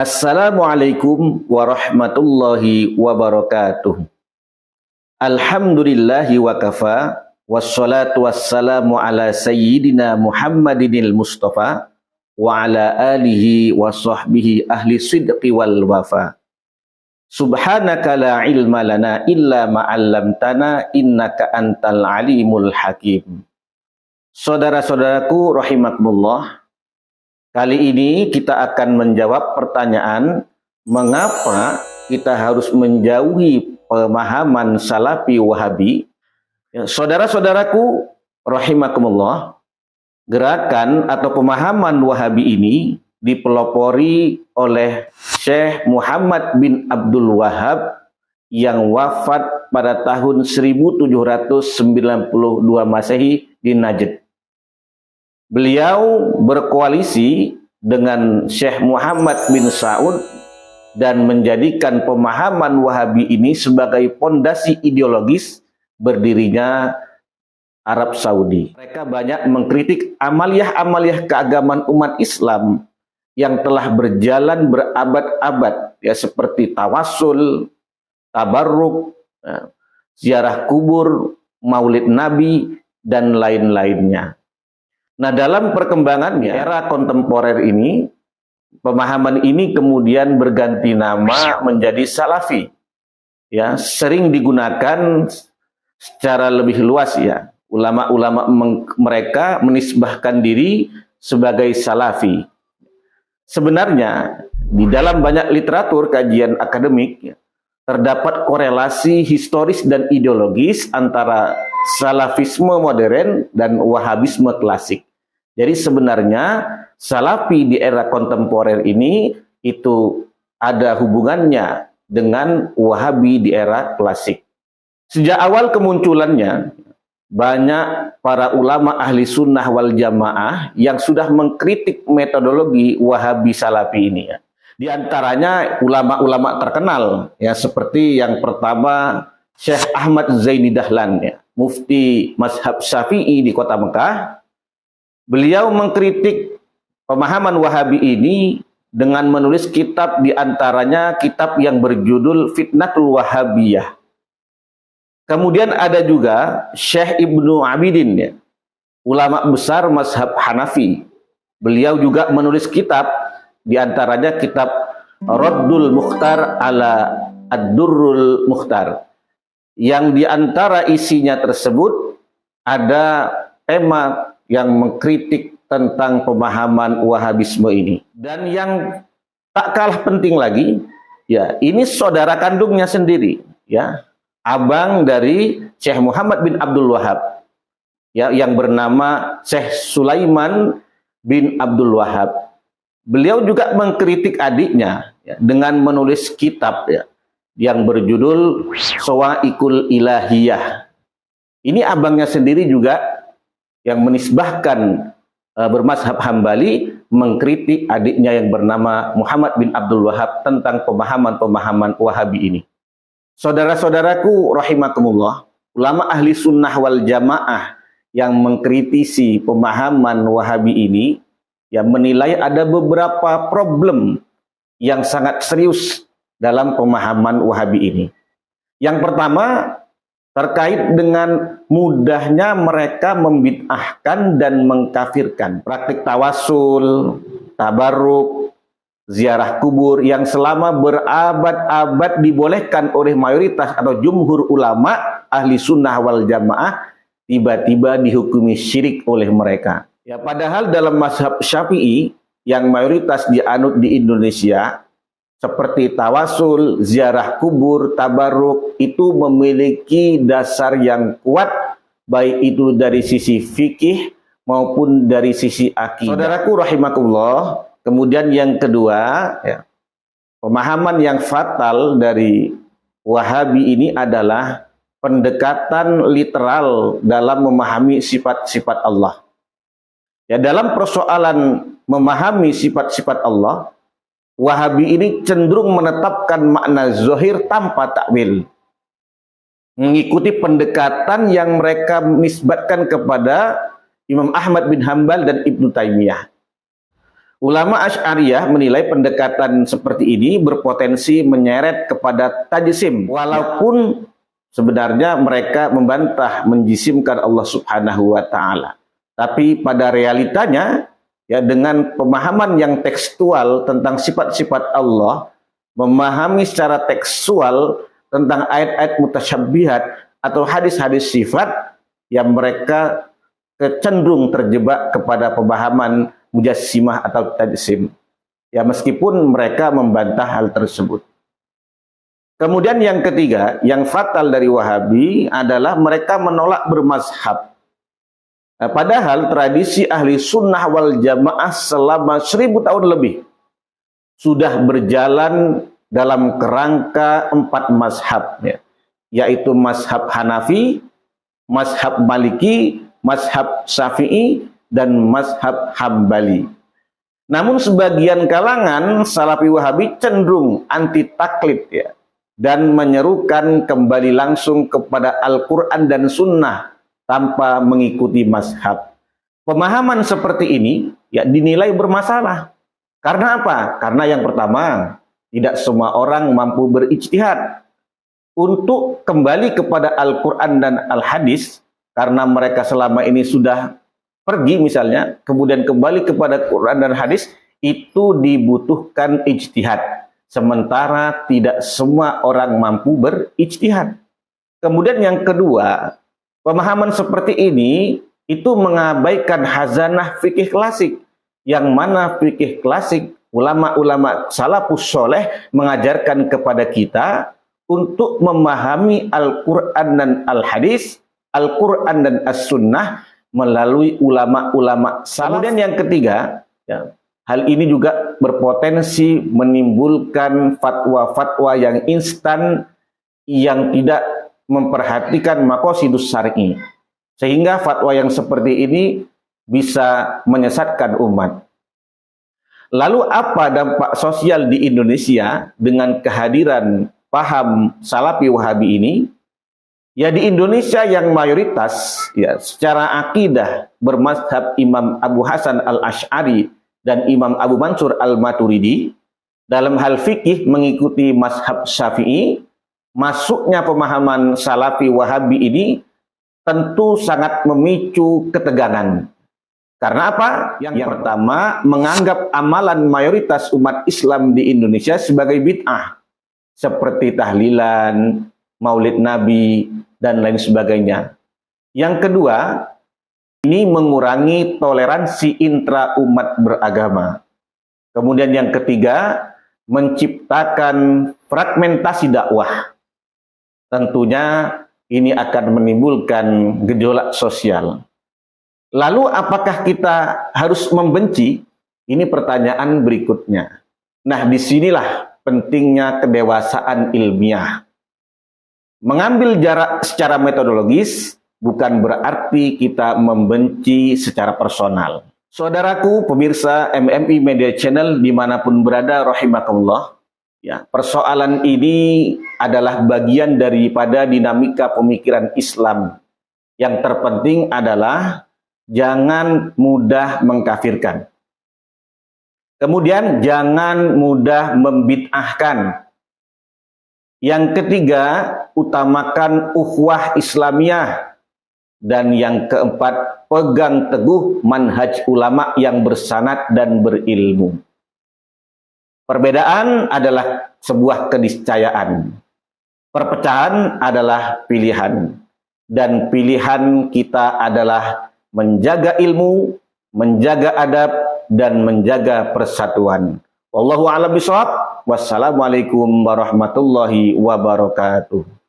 Assalamualaikum warahmatullahi wabarakatuh. Alhamdulillahi wa kafa, wassalatu wassalamu ala sayyidina Muhammadinil Mustafa wa ala alihi wa sahbihi ahli sidqi wal wafa. Subhanaka la ilma lana illa ma'allamtana innaka antal alimul hakim. Saudara-saudaraku rahimakumullah, kali ini kita akan menjawab pertanyaan mengapa kita harus menjauhi pemahaman Salafi Wahabi. Ya, saudara-saudaraku rahimakumullah, gerakan atau pemahaman Wahabi ini dipelopori oleh Syekh Muhammad bin Abdul Wahhab yang wafat pada tahun 1792 Masehi di Najd. Beliau berkoalisi dengan Syekh Muhammad bin Saud dan menjadikan pemahaman Wahabi ini sebagai pondasi ideologis berdirinya Arab Saudi. Mereka banyak mengkritik amaliyah-amaliyah keagamaan umat Islam yang telah berjalan berabad-abad, ya, seperti tawassul, tabarruk, ziarah kubur, maulid Nabi, dan lain-lainnya. Nah, dalam perkembangannya era kontemporer ini, pemahaman ini kemudian berganti nama menjadi Salafi. Ya, sering digunakan secara lebih luas, ya. Ulama-ulama mereka menisbahkan diri sebagai Salafi. Sebenarnya di dalam banyak literatur kajian akademik, ya, terdapat korelasi historis dan ideologis antara Salafisme modern dan Wahabisme klasik. Jadi sebenarnya Salafi di era kontemporer ini itu ada hubungannya dengan Wahabi di era klasik. Sejak awal kemunculannya, banyak para ulama ahli sunnah wal jamaah yang sudah mengkritik metodologi Wahabi Salafi ini, ya. Di antaranya ulama-ulama terkenal, ya, seperti yang pertama Syekh Ahmad Zaini Dahlan, ya, mufti mazhab Syafi'i di kota Mekah. Beliau mengkritik pemahaman Wahabi ini dengan menulis kitab, di antaranya kitab yang berjudul Fitnatul Wahabiyah. Kemudian ada juga Syekh Ibnu Abidin, ya, ulama besar mazhab Hanafi. Beliau juga menulis kitab, di antaranya kitab Raddul Mukhtar ala Ad-Durrul Mukhtar, yang di antara isinya tersebut ada tema yang mengkritik tentang pemahaman Wahabisme ini. Dan yang tak kalah penting lagi, ya, ini saudara kandungnya sendiri, ya, abang dari Syekh Muhammad bin Abdul Wahhab, ya, yang bernama Syekh Sulaiman bin Abdul Wahhab. Beliau juga mengkritik adiknya, ya, dengan menulis kitab, ya, yang berjudul Shawa'iqul Ilahiyah. Ini abangnya sendiri juga yang menisbahkan bermazhab Hambali mengkritik adiknya yang bernama Muhammad bin Abdul Wahhab tentang pemahaman-pemahaman Wahabi ini. Saudara-saudaraku rahimakumullah, ulama ahli sunnah wal jamaah yang mengkritisi pemahaman Wahabi ini, yang menilai ada beberapa problem yang sangat serius dalam pemahaman Wahabi ini. Yang pertama, terkait dengan mudahnya mereka membid'ahkan dan mengkafirkan praktik tawasul, tabarruk, ziarah kubur yang selama berabad-abad dibolehkan oleh mayoritas atau jumhur ulama ahli sunnah wal jamaah, tiba-tiba dihukumi syirik oleh mereka. Ya, padahal dalam mazhab Syafi'i yang mayoritas dianut di Indonesia, seperti tawasul, ziarah kubur, tabarruk, itu memiliki dasar yang kuat, baik itu dari sisi fikih maupun dari sisi akidah. Saudaraku rahimakumullah, kemudian yang kedua, ya, pemahaman yang fatal dari Wahabi ini adalah pendekatan literal dalam memahami sifat-sifat Allah. Ya, dalam persoalan memahami sifat-sifat Allah, Wahabi ini cenderung menetapkan makna zahir tanpa takwil, mengikuti pendekatan yang mereka nisbatkan kepada Imam Ahmad bin Hanbal dan Ibnu Taimiyah. Ulama Asy'ariyah menilai pendekatan seperti ini berpotensi menyeret kepada tajsim, walaupun sebenarnya mereka membantah menjisimkan Allah Subhanahu wa taala. Tapi pada realitanya ya, dengan pemahaman yang tekstual tentang sifat-sifat Allah, memahami secara tekstual tentang ayat-ayat mutasyabbihat atau hadis-hadis sifat, yang mereka cenderung terjebak kepada pemahaman mujassimah atau tajsim. Ya, meskipun mereka membantah hal tersebut. Kemudian yang ketiga, yang fatal dari Wahabi adalah mereka menolak bermazhab. Nah, padahal tradisi ahli sunnah wal jamaah selama 1000 tahun lebih sudah berjalan dalam kerangka 4 mazhab, ya, yaitu mazhab Hanafi, mazhab Maliki, mazhab Syafi'i, dan mazhab Hambali. Namun sebagian kalangan Salafi Wahabi cenderung anti taklid, ya, dan menyerukan kembali langsung kepada Al-Quran dan Sunnah tanpa mengikuti mazhab. Pemahaman seperti ini ya dinilai bermasalah. Karena apa? Karena yang pertama, tidak semua orang mampu berijtihad untuk kembali kepada Al-Quran dan Al-Hadis, karena mereka selama ini sudah pergi misalnya, kemudian kembali kepada Quran dan Hadis, itu dibutuhkan ijtihad. Sementara tidak semua orang mampu berijtihad. Kemudian yang kedua, pemahaman seperti ini itu mengabaikan hazanah fikih klasik, yang mana fikih klasik ulama-ulama salafus soleh mengajarkan kepada kita untuk memahami Al-Quran dan Al-Hadis, Al-Quran dan As-Sunnah melalui ulama-ulama salaf. Kemudian yang ketiga, ya, hal ini juga berpotensi menimbulkan fatwa-fatwa yang instan yang tidak memperhatikan maqasidus syar'i. Sehingga fatwa yang seperti ini bisa menyesatkan umat. Lalu apa dampak sosial di Indonesia dengan kehadiran paham Salafi Wahabi ini? Ya, di Indonesia yang mayoritas ya secara akidah bermazhab Imam Abu Hasan al-Asy'ari dan Imam Abu Mansur al-Maturidi, dalam hal fikih mengikuti mazhab Syafi'i, masuknya pemahaman Salafi Wahabi ini tentu sangat memicu ketegangan. Karena apa? Yang pertama, menganggap amalan mayoritas umat Islam di Indonesia sebagai bid'ah, seperti tahlilan, maulid Nabi, dan lain sebagainya. Yang kedua, ini mengurangi toleransi intra umat beragama. Kemudian yang ketiga, menciptakan fragmentasi dakwah. Tentunya ini akan menimbulkan gejolak sosial. Lalu apakah kita harus membenci? Ini pertanyaan berikutnya. Nah, disinilah pentingnya kedewasaan ilmiah. Mengambil jarak secara metodologis bukan berarti kita membenci secara personal. Saudaraku pemirsa MMI Media Channel dimanapun berada, rahimakumullah. Ya, persoalan ini adalah bagian daripada dinamika pemikiran Islam. Yang terpenting adalah jangan mudah mengkafirkan. Kemudian jangan mudah membid'ahkan. Yang ketiga, utamakan ukhuwah Islamiyah. Dan yang keempat, pegang teguh manhaj ulama yang bersanad dan berilmu. Perbedaan adalah sebuah keniscayaan. Perpecahan adalah pilihan. Dan pilihan kita adalah menjaga ilmu, menjaga adab, dan menjaga persatuan. Wallahu a'lam bishawab. Wassalamualaikum warahmatullahi wabarakatuh.